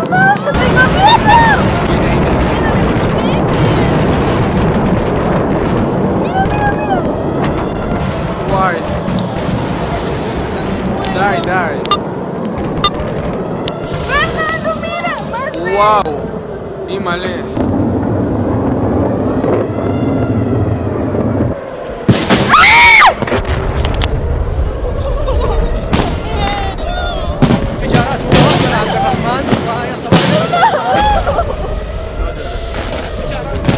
pasa? ¡Tengo miedo! Viene ahí, viene. Mira, mira, mira. Why? Die, die. Fernando, mira, más Wow. Imale. انفجارات متواصلة عبد الرحمن وهي صواريخ انفجارات.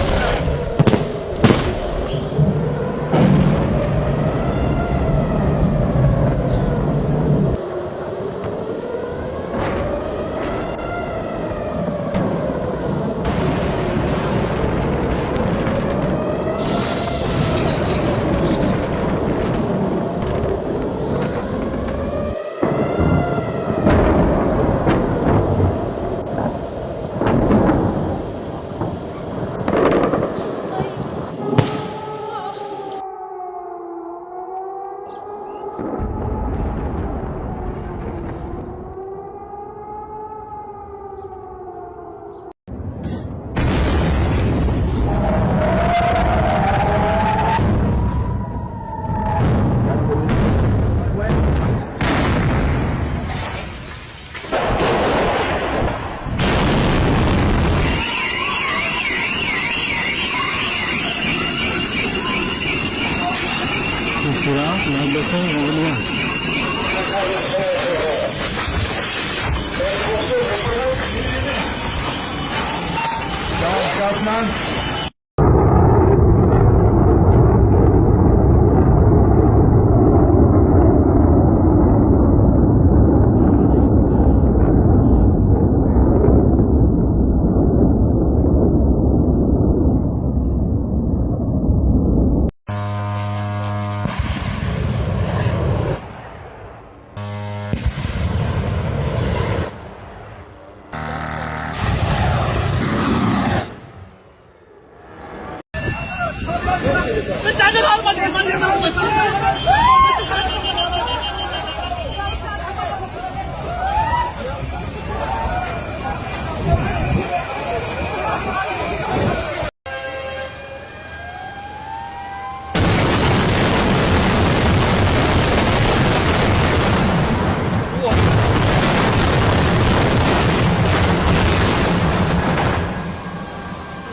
الصراع مع البصر والوهم.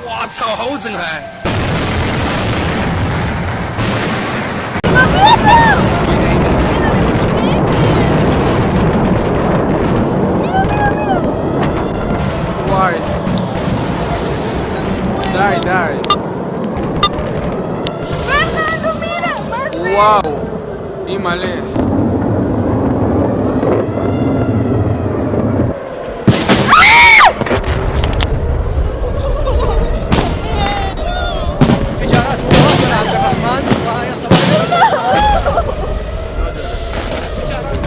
Wow, 操，好震撼。 Viene ahí, viene. Why? Die, die. Fernando, mira, más Wow. Imale. انفجارات متواصلة عبد الرحمن وهي صواريخ انفجارات.